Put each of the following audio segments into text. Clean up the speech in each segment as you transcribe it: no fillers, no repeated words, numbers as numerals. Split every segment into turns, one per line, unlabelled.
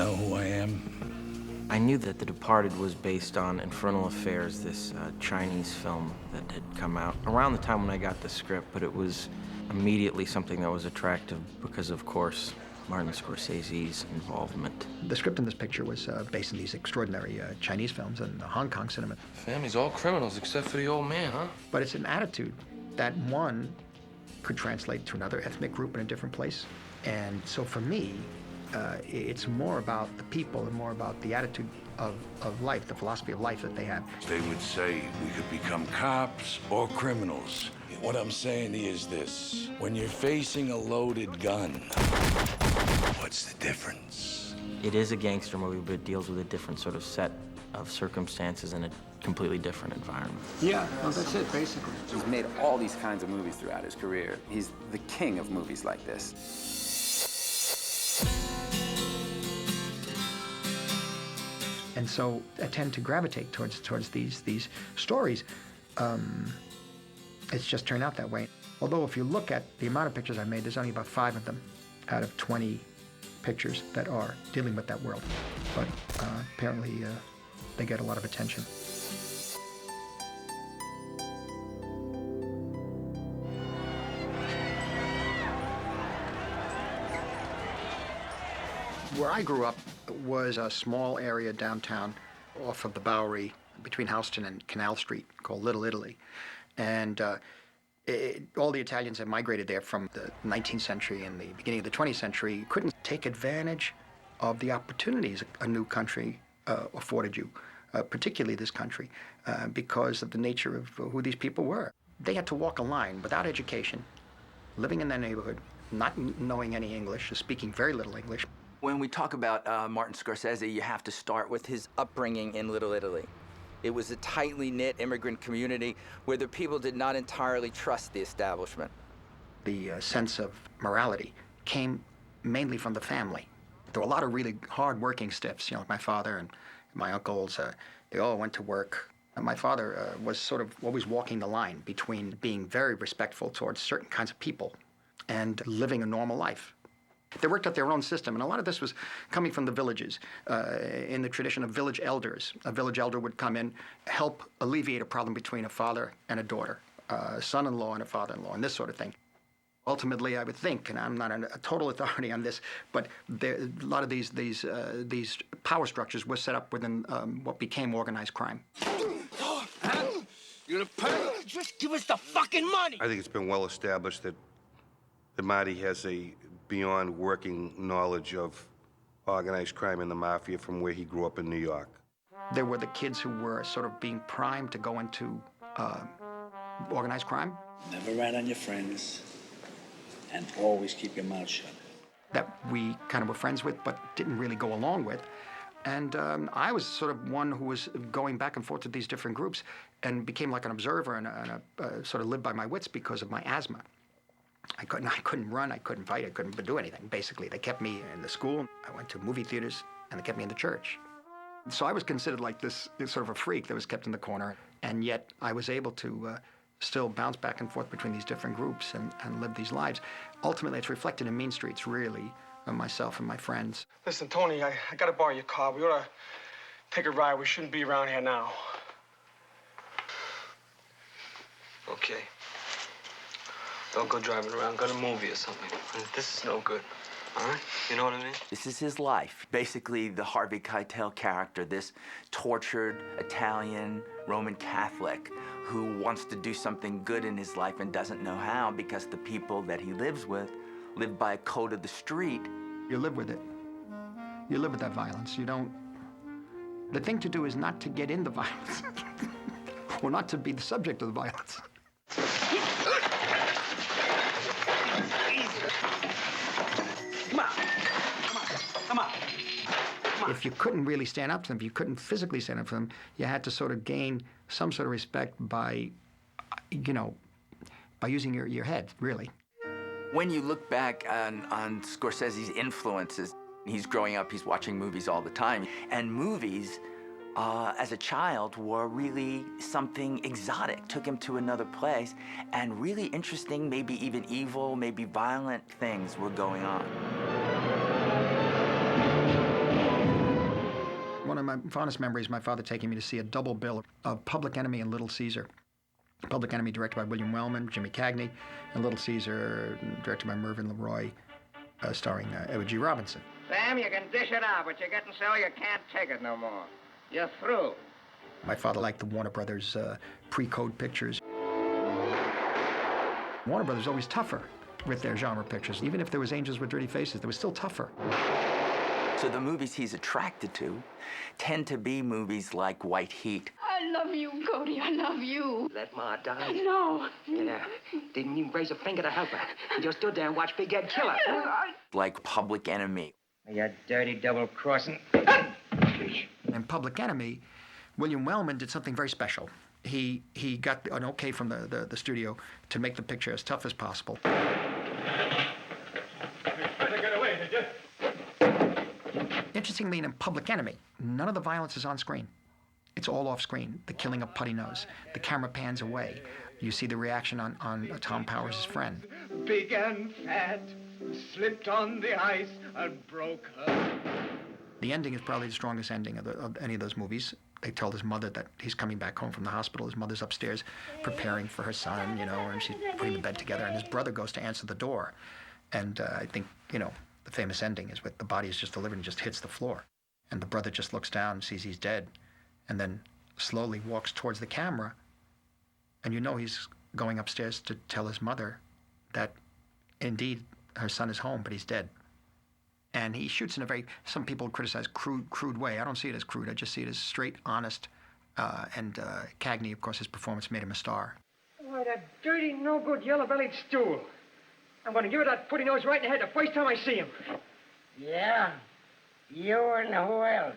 know who I am?
I knew that The Departed was based on Infernal Affairs, this Chinese film that had come out around the time when I got the script, but it was immediately something that was attractive because, of course, Martin Scorsese's involvement.
The script in this picture was based on these extraordinary Chinese films and Hong Kong cinema.
Family's all criminals except for the old man, huh?
But it's an attitude that one could translate to another ethnic group in a different place. And so for me, it's more about the people and more about the attitude of life, the philosophy of life that they have.
They would say we could become cops or criminals. What I'm saying is this: when you're facing a loaded gun, what's the difference?
It is a gangster movie, but it deals with a different sort of set of circumstances in a completely different environment.
Yeah, well, that's it, basically.
He's made all these kinds of movies throughout his career. He's the king of movies like this.
And so I tend to gravitate towards these stories. It's just turned out that way. Although if you look at the amount of pictures I made, there's only about 5 of them out of 20 pictures that are dealing with that world. But apparently they get a lot of attention. Where I grew up was a small area downtown off of the Bowery between Houston and Canal Street called Little Italy. And all the Italians that migrated there from the 19th century and the beginning of the 20th century couldn't take advantage of the opportunities a new country afforded you, particularly this country, because of the nature of who these people were. They had to walk a line without education, living in their neighborhood, not knowing any English, speaking very little English.
When we talk about Martin Scorsese, you have to start with his upbringing in Little Italy. It was a tightly knit immigrant community where the people did not entirely trust the establishment.
The sense of morality came mainly from the family. There were a lot of really hard-working stiffs, you know, like my father and my uncles. They all went to work. And my father was sort of always walking the line between being very respectful towards certain kinds of people and living a normal life. They worked out their own system, and a lot of this was coming from the villages, in the tradition of village elders. A village elder would come in, help alleviate a problem between a father and a daughter, a son-in-law and a father-in-law, and this sort of thing. Ultimately, I would think, and I'm not a total authority on this, but a lot of these power structures were set up within what became organized crime.
You're gonna pay? Just give us the fucking money!
I think it's been well established that Marty has a beyond working knowledge of organized crime and the mafia from where he grew up in New York.
There were the kids who were sort of being primed to go into organized crime.
Never rat on your friends, and always keep your mouth shut.
That we kind of were friends with, but didn't really go along with. And I was sort of one who was going back and forth to these different groups and became like an observer and sort of lived by my wits because of my asthma. I couldn't run, I couldn't fight, I couldn't do anything. Basically, they kept me in the school. I went to movie theaters, and they kept me in the church. So I was considered like this sort of a freak that was kept in the corner, and yet I was able to still bounce back and forth between these different groups and live these lives. Ultimately, it's reflected in Mean Streets, really, myself and my friends.
Listen, Tony, I gotta borrow your car. We ought to take a ride. We shouldn't be around here now. Okay. Don't go driving around. Go to a movie or something. This is no good. All right? You know what I mean?
This is his life. Basically, the Harvey Keitel character, this tortured Italian Roman Catholic who wants to do something good in his life and doesn't know how because the people that he lives with live by a code of the street.
You live with it. You live with that violence. You don't... The thing to do is not to get in the violence or not to be the subject of the violence. If you couldn't really stand up to them, if you couldn't physically stand up for them, you had to sort of gain some sort of respect by, by using your head, really.
When you look back on Scorsese's influences, he's growing up, he's watching movies all the time, and movies, as a child, were really something exotic, took him to another place, and really interesting, maybe even evil, maybe violent things were going on.
of my fondest memories, my father taking me to see a double bill of Public Enemy and Little Caesar. Public Enemy, directed by William Wellman, Jimmy Cagney, and Little Caesar, directed by Mervyn LeRoy, starring Edward G. Robinson.
Sam, you can dish it out, but you're getting so you can't take it no more. You're through.
My father liked the Warner Brothers pre-code pictures. Warner Brothers always tougher with their genre pictures. Even if there was Angels with Dirty Faces, they were still tougher.
So the movies he's attracted to tend to be movies like White Heat.
I love you, Cody. I love you.
Let Ma die.
No.
Yeah. Didn't even raise a finger to help her. You just stood there and watched Big Ed kill her.
Like Public Enemy.
You dirty double-crossing.
In Public Enemy, William Wellman did something very special. He got an okay from the studio to make the picture as tough as possible. Interestingly, in Public Enemy, none of the violence is on screen. It's all off screen. The killing of Putty Nose. The camera pans away. You see the reaction on Tom Powers' friend.
Big and fat, slipped on the ice and broke her.
The ending is probably the strongest ending of any of those movies. They told his mother that he's coming back home from the hospital. His mother's upstairs preparing for her son, and she's putting the bed together, and his brother goes to answer the door. And I think, the famous ending is with the body is just delivered and just hits the floor. And the brother just looks down and sees he's dead, and then slowly walks towards the camera, and he's going upstairs to tell his mother that indeed her son is home, but he's dead. And he shoots in a very, some people criticize crude way. I don't see it as crude. I just see it as straight, honest. And Cagney, of course, his performance made him a star.
Why, that dirty, no-good, yellow-bellied stool. I'm going to give her that Putty Nose right in the head the first time I see him.
Yeah? You and who else?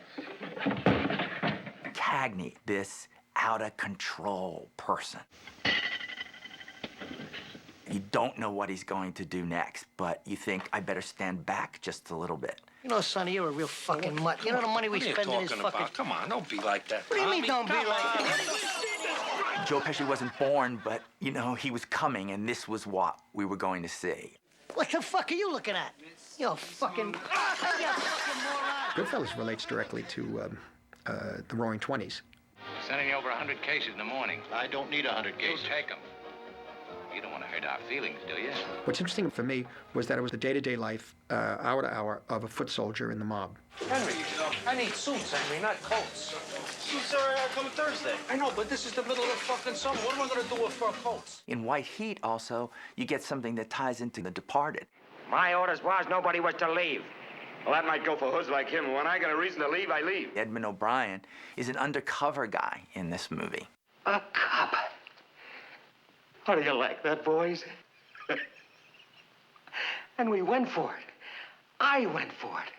Cagney, this out-of-control person. You don't know what he's going to do next, but you think, I better stand back just a little bit.
Sonny, you're a real fucking mutt. You know the money we spend in his fucking...
Come on, don't be like that.
What do you mean, don't be like that?
Joe Pesci wasn't born, but, he was coming, and this was what we were going to see.
What the fuck are you looking at? You're fucking...
Goodfellas relates directly to the Roaring Twenties.
Sending you over 100 cases in the morning. I don't need 100 cases. You'll take them. You don't want to hurt our feelings, do you?
What's interesting for me was that it was the day-to-day life, hour to hour, of a foot soldier in the mob.
Henry, I need suits, Henry, not coats. Suits are coming Thursday. I know, but this is the middle of the fucking summer. What am I going to do with fur coats?
In White Heat, also, you get something that ties into The Departed.
My orders was nobody was to leave. Well, that might go for hoods like him. When I got a reason to leave, I leave.
Edmund O'Brien is an undercover guy in this movie.
A cop. How do you like that, boys? And we went for it. I went for it.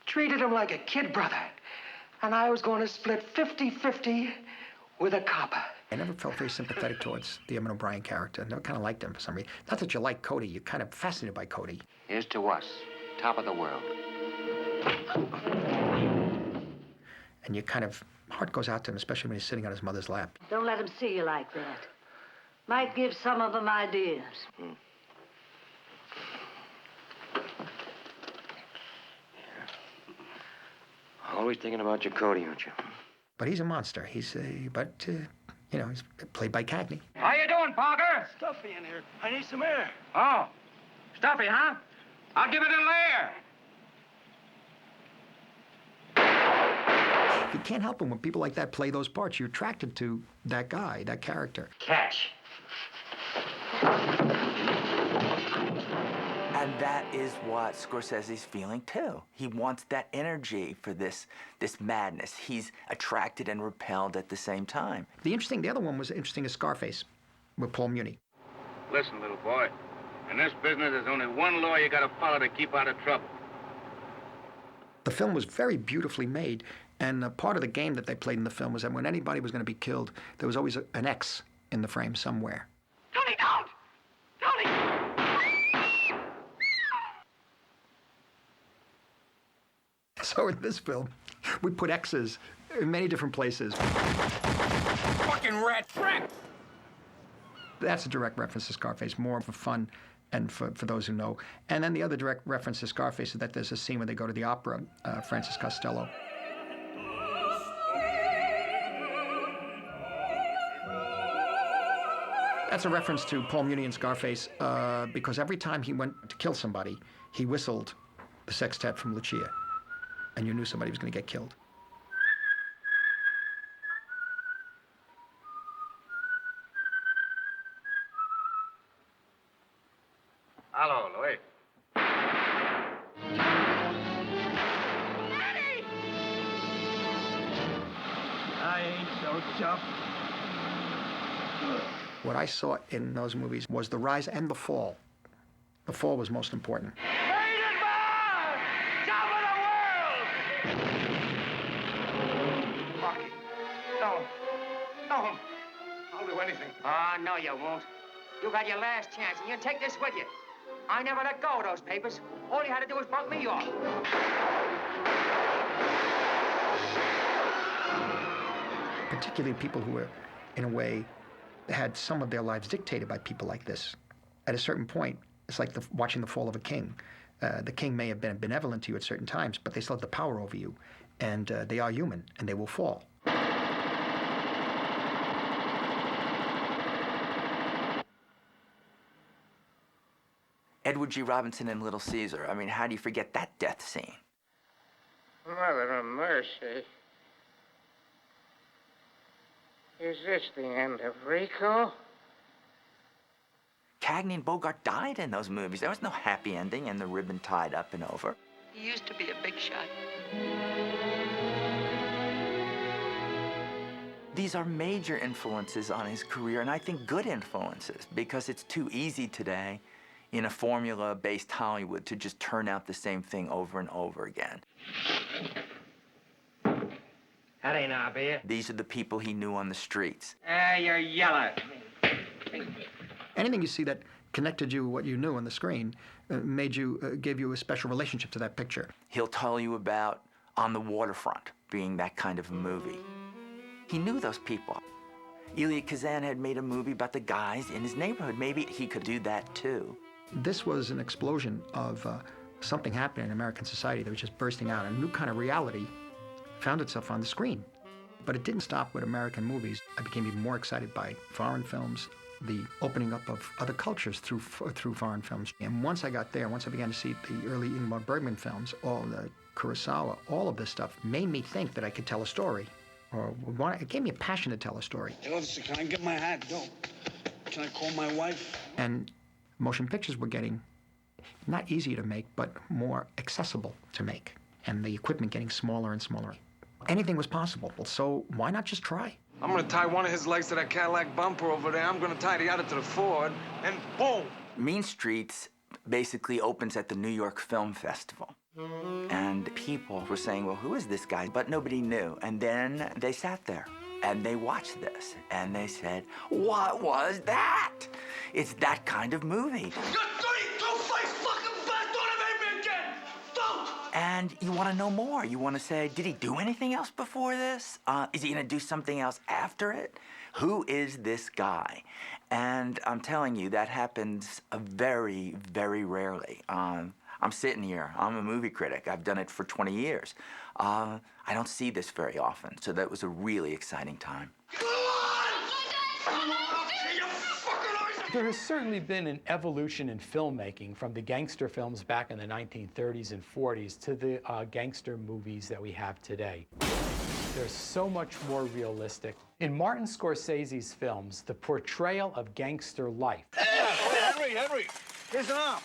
Treated him like a kid brother. And I was going to split 50-50 with a copper.
I never felt very sympathetic towards the Edmund O'Brien character. I never kind of liked him for some reason. Not that you like Cody. You're kind of fascinated by Cody.
Here's to us, top of the world.
And heart goes out to him, especially when he's sitting on his mother's lap.
Don't let him see you like that. Might give some of them ideas.
Always thinking about your Cody, aren't you?
But he's a monster. He's played by Cagney.
How you doing, Parker?
Stuffy in here. I need some air.
Oh, stuffy, huh? I'll give it a layer.
You can't help it when people like that play those parts. You're attracted to that guy, that character.
Catch.
And that is what Scorsese's feeling too. He wants that energy for this madness. He's attracted and repelled at the same time.
The other one was interesting is Scarface with Paul Muni.
Listen, little boy. In this business, there's only one law you gotta follow to keep out of trouble.
The film was very beautifully made, and part of the game that they played in the film was that when anybody was going to be killed, there was always an X in the frame somewhere.
Tony, don't! Tony!
So in this film, we put X's in many different places.
Fucking rat trap!
That's a direct reference to Scarface, more for fun and for those who know. And then the other direct reference to Scarface is that there's a scene where they go to the opera, Francis Costello. That's a reference to Paul Muni in Scarface, because every time he went to kill somebody, he whistled the sextet from Lucia, and you knew somebody was going to get killed.
Hello, Louis. I ain't so tough.
What I saw in those movies was the rise and the fall. The fall was most important.
Hated man! Top of the world! Rocky, no. No. I'll do anything.
Oh, no, you won't. You got your last chance, and you take this with you. I never let go of those papers. All you had to do was bump me off.
Particularly people who were, in a way, had some of their lives dictated by people like this. At a certain point, it's like watching the fall of a king. The king may have been benevolent to you at certain times, but they still have the power over you. And they are human, and they will fall.
Edward G. Robinson in Little Caesar. I mean, how do you forget that death scene?
Mother of mercy. Is this the end of Rico?
Cagney and Bogart died in those movies. There was no happy ending and the ribbon tied up and over.
He used to be a big shot.
These are major influences on his career, and I think good influences, because it's too easy today in a formula-based Hollywood to just turn out the same thing over and over again.
That ain't our beer.
These are the people he knew on the streets.
You're yellow.
Anything you see that connected you, what you knew on the screen, gave you a special relationship to that picture.
He'll tell you about On the Waterfront being that kind of a movie. He knew those people. Elia Kazan had made a movie about the guys in his neighborhood. Maybe he could do that too.
This was an explosion of something happening in American society that was just bursting out. A new kind of reality found itself on the screen. But it didn't stop with American movies. I became even more excited by foreign films, the opening up of other cultures through foreign films. And once I got there, once I began to see the early Ingmar Bergman films, all the Kurosawa, all of this stuff made me think that I could tell a story. It gave me a passion to tell a story.
Hey, listen, can I get my hat? Go. Can I call my wife?
And motion pictures were getting not easier to make, but more accessible to make. And the equipment getting smaller and smaller. Anything was possible, so why not just try?
I'm gonna tie one of his legs to that Cadillac bumper over there. I'm gonna tie the other to the Ford, and boom!
Mean Streets basically opens at the New York Film Festival. And people were saying, well, who is this guy? But nobody knew. And then they sat there and they watched this and they said, what was that? It's that kind of movie.
You dirty two-faced fucking bastard! Don't ever hit me again! Don't!
And you want to know more. You want to say, did he do anything else before this? Is he going to do something else after it? Who is this guy? And I'm telling you, that happens very, very rarely. I'm sitting here. I'm a movie critic. I've done it for 20 years. I don't see this very often, so that was a really exciting time.
There has certainly been an evolution in filmmaking from the gangster films back in the 1930s and 40s to the gangster movies that we have today. They're so much more realistic. In Martin Scorsese's films, the portrayal of gangster life.
Henry, here's an arm.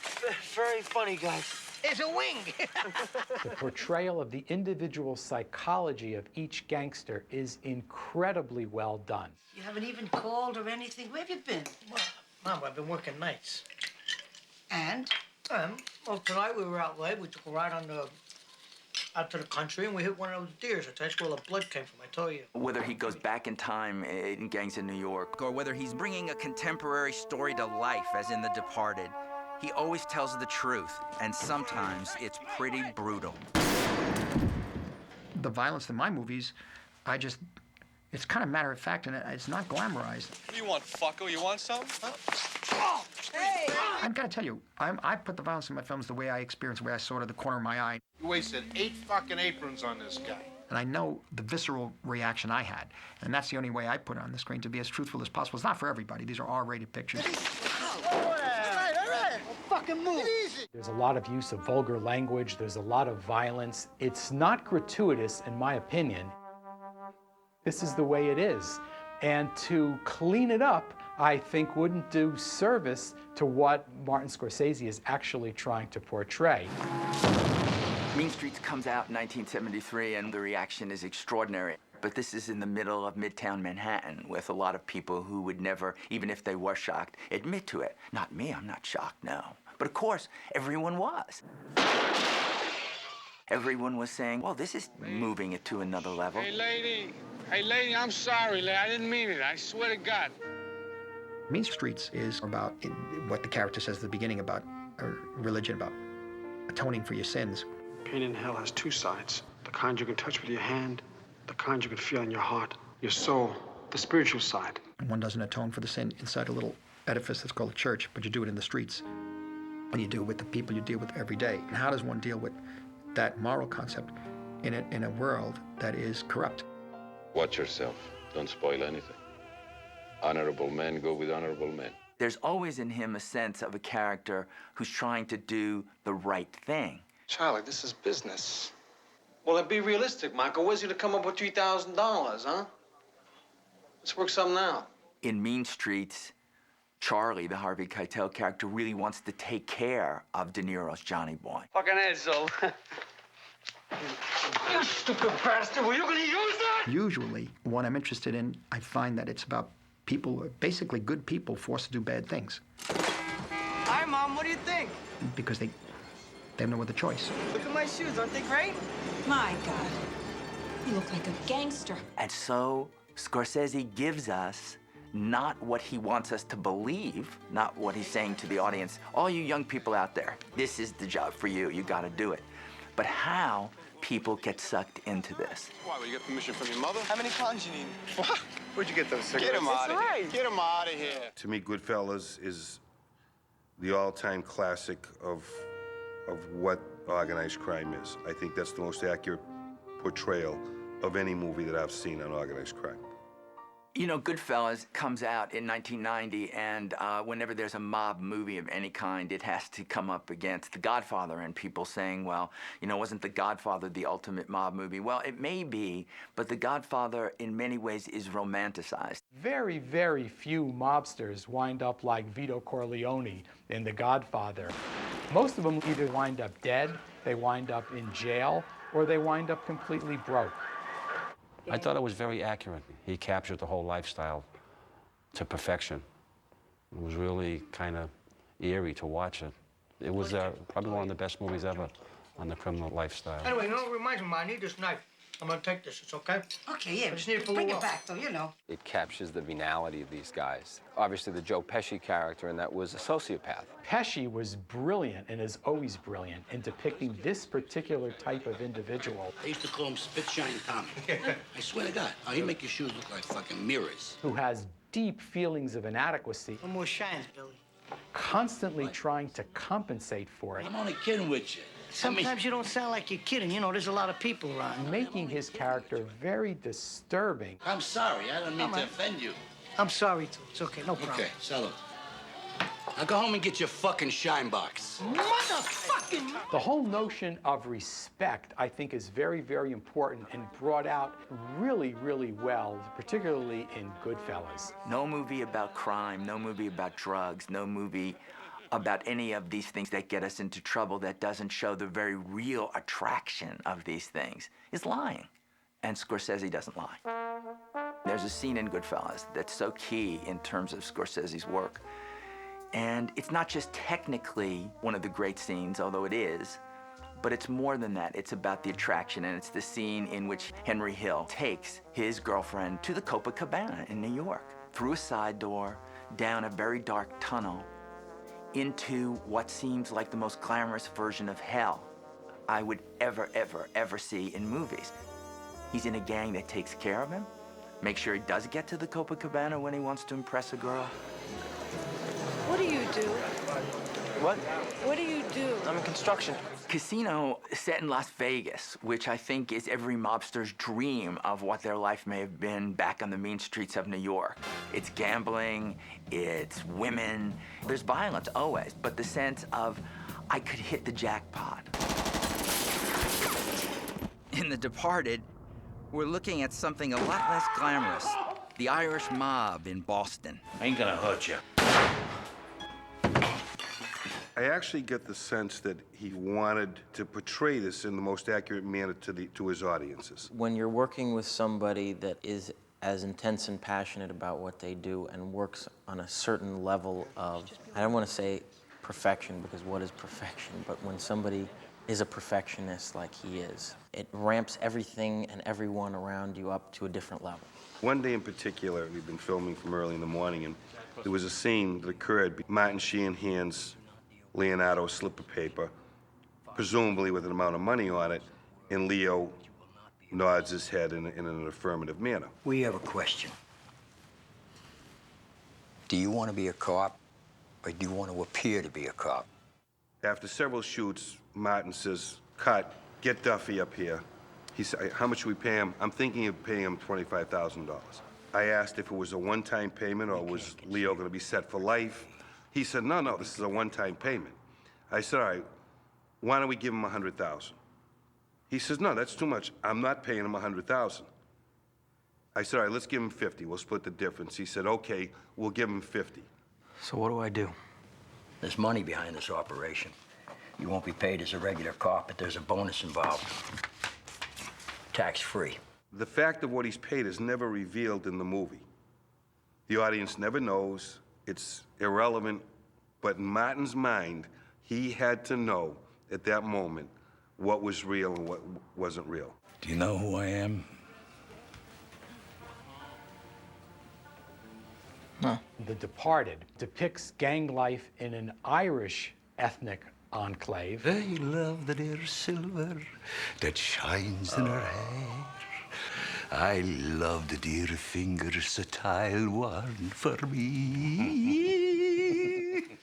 Very funny, guys. It's a wing.
The portrayal of the individual psychology of each gangster is incredibly well done.
You haven't even called or anything. Where have you been?
Well, Mom, I've been working nights.
And?
Well, tonight we were out late. We took a ride out to the country, and we hit one of those deers. That's where the blood came from, I tell you.
Whether he goes back in time in Gangs in New York, or whether he's bringing a contemporary story to life, as in The Departed, he always tells the truth, and sometimes it's pretty brutal.
The violence in my movies, it's kind of matter of fact, and it's not glamorized.
What do you want, fucko? You want some? Huh?
Oh, hey!
I've got to tell you, I put the violence in my films the way I experienced, the way I saw it at the corner of my eye.
You wasted 8 fucking aprons on this guy.
And I know the visceral reaction I had. And that's the only way I put it on the screen, to be as truthful as possible. It's not for everybody. These are R-rated pictures.
All right. Well, fucking move.
There's a lot of use of vulgar language. There's a lot of violence. It's not gratuitous, in my opinion. This is the way it is. And to clean it up, I think, wouldn't do service to what Martin Scorsese is actually trying to portray.
Mean Streets comes out in 1973, and the reaction is extraordinary. But this is in the middle of Midtown Manhattan with a lot of people who would never, even if they were shocked, admit to it. Not me, I'm not shocked, no. But of course, everyone was. Everyone was saying, well, this is moving it to another level.
Hey, lady, I'm sorry, lady. I didn't mean it. I swear to God.
Mean Streets is about what the character says at the beginning about religion, about atoning for your sins.
Pain in hell has two sides. The kind you can touch with your hand, the kind you can feel in your heart, your soul, the spiritual side.
And one doesn't atone for the sin inside a little edifice that's called a church, but you do it in the streets. And you do it with the people you deal with every day. And how does one deal with that moral concept in a world that is corrupt?
Watch yourself. Don't spoil anything. Honorable men go with honorable men.
There's always in him a sense of a character who's trying to do the right thing.
Charlie, this is business. Well, then be realistic, Michael. Where's he to come up with $3,000, huh? Let's work something out.
In Mean Streets, Charlie, the Harvey Keitel character, really wants to take care of De Niro's Johnny Boy.
Fucking asshole. You stupid bastard. Were you going to use that?
Usually, what I'm interested in, I find that it's about people, basically good people, forced to do bad things.
Hi, Mom. What do you think?
Because they have no other choice.
Look at my shoes. Aren't they great?
My God. You look like a gangster.
And so Scorsese gives us not what he wants us to believe, not what he's saying to the audience, all you young people out there, this is the job for you, you gotta do it. But how people get sucked into this.
Why, will you get permission from your mother?
How many pounds you need?
What? Where'd you get those cigarettes? Get him out of here. Get him out of here.
To me, Goodfellas is the all-time classic of what organized crime is. I think that's the most accurate portrayal of any movie that I've seen on organized crime.
You know, Goodfellas comes out in 1990, and whenever there's a mob movie of any kind, it has to come up against The Godfather, and people saying, well, you know, wasn't The Godfather the ultimate mob movie? Well, it may be, but The Godfather, in many ways, is romanticized.
Very, very few mobsters wind up like Vito Corleone in The Godfather. Most of them either wind up dead, they wind up in jail, or they wind up completely broke.
I thought it was very accurate. He captured the whole lifestyle to perfection. It was really kind of eerie to watch it. It was probably one of the best movies ever on the criminal lifestyle.
Anyway, you know what reminds me, I need this knife. I'm gonna take this, it's okay?
Okay, yeah.
I just need it for a
Bring
little
it
while.
back, though, you know.
It captures the venality of these guys. Obviously, the Joe Pesci character, and that was a sociopath.
Pesci was brilliant, and is always brilliant, in depicting this particular type of individual.
I used to call him Spit Shine Tommy. I swear to God. Oh, he'd make your shoes look like fucking mirrors.
Who has deep feelings of inadequacy.
No more shines, Billy.
Constantly trying to compensate for it.
I'm only kidding with you.
Sometimes you don't sound like you're kidding. You know, there's a lot of people around.
Making his character very disturbing.
I'm sorry. I don't mean to
man.
offend you.
I'm sorry, too. It's okay, no problem.
Okay, salute. Now go home and get your fucking shine box.
Motherfucking...
The whole notion of respect, I think, is very, very important and brought out really, really well, particularly in Goodfellas.
No movie about crime, no movie about drugs, no movie about any of these things that get us into trouble that doesn't show the very real attraction of these things is lying. And Scorsese doesn't lie. There's a scene in Goodfellas that's so key in terms of Scorsese's work. And it's not just technically one of the great scenes, although it is, but it's more than that. It's about the attraction, and it's the scene in which Henry Hill takes his girlfriend to the Copacabana in New York, through a side door, down a very dark tunnel, into what seems like the most glamorous version of hell I would ever, ever, ever see in movies. He's in a gang that takes care of him, makes sure he does get to the Copacabana when he wants to impress a girl.
What do you do?
What?
What do you do?
I'm in construction.
Casino set in Las Vegas, which I think is every mobster's dream of what their life may have been back on the mean streets of New York. It's gambling, it's women, there's violence always, but the sense of I could hit the jackpot.
In The Departed, we're looking at something a lot less glamorous. The Irish mob in Boston.
I ain't gonna hurt you.
I actually get the sense that he wanted to portray this in the most accurate manner to his audiences.
When you're working with somebody that is as intense and passionate about what they do and works on a certain level of, I don't want to say perfection, because what is perfection, but when somebody is a perfectionist like he is, it ramps everything and everyone around you up to a different level.
One day in particular, we've been filming from early in the morning, and there was a scene that occurred. Martin Sheen hands Leonardo a slip of paper, presumably with an amount of money on it, and Leo nods his head in an affirmative manner.
We have a question. Do you want to be a cop, or do you want to appear to be a cop?
After several shoots, Martin says, "Cut, get Duffy up here." He said, "How much should we pay him?" I'm thinking of paying him $25,000. I asked if it was a one-time payment or was Leo going to be set for life. He said, no, this is a one-time payment. I said, all right, why don't we give him $100,000? He says, no, that's too much. I'm not paying him $100,000. I said, all right, let's give him 50. We'll split the difference. He said, okay, we'll give him 50.
So what do I do? There's money behind this operation. You won't be paid as a regular cop, but there's a bonus involved. Tax-free.
The fact of what he's paid is never revealed in the movie. The audience never knows. It's irrelevant. But in Martin's mind, he had to know at that moment what was real and what wasn't real.
Do you know who I am?
No. The Departed depicts gang life in an Irish ethnic enclave.
I love the dear silver that shines in her hair. I love the dear fingers that I'll warm for me.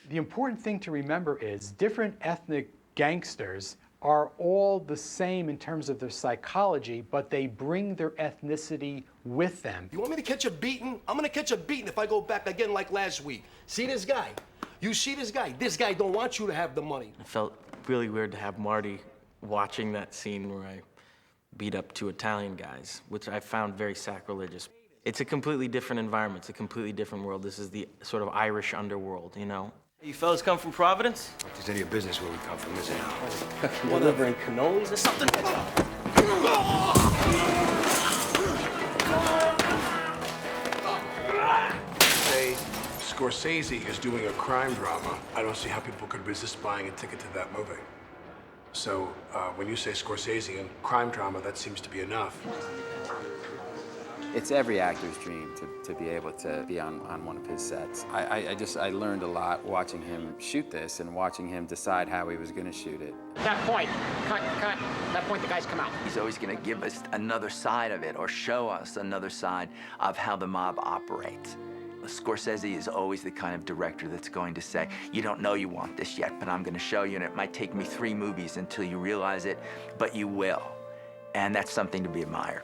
The important thing to remember is different ethnic gangsters are all the same in terms of their psychology, but they bring their ethnicity with them.
You want me to catch a beating? I'm gonna catch a beating if I go back again like last week. See this guy? You see this guy? This guy don't want you to have the money.
It felt really weird to have Marty watching that scene where I beat up two Italian guys, which I found very sacrilegious. It's a completely different environment. It's a completely different world. This is the sort of Irish underworld, you know?
You fellas come from Providence?
If there's any business where we come from, is it?
Delivering cannolis or something?
Say Scorsese is doing a crime drama. I don't see how people could resist buying a ticket to that movie. So when you say Scorsese and crime drama, that seems to be enough.
It's every actor's dream to be able to be on one of his sets. I learned a lot watching him shoot this and watching him decide how he was going to shoot it.
That point, cut. That point, the guys come out.
He's always going to give us another side of it or show us another side of how the mob operates. Scorsese is always the kind of director that's going to say, you don't know you want this yet, but I'm going to show you, and it might take me 3 movies until you realize it, but you will. And that's something to be admired.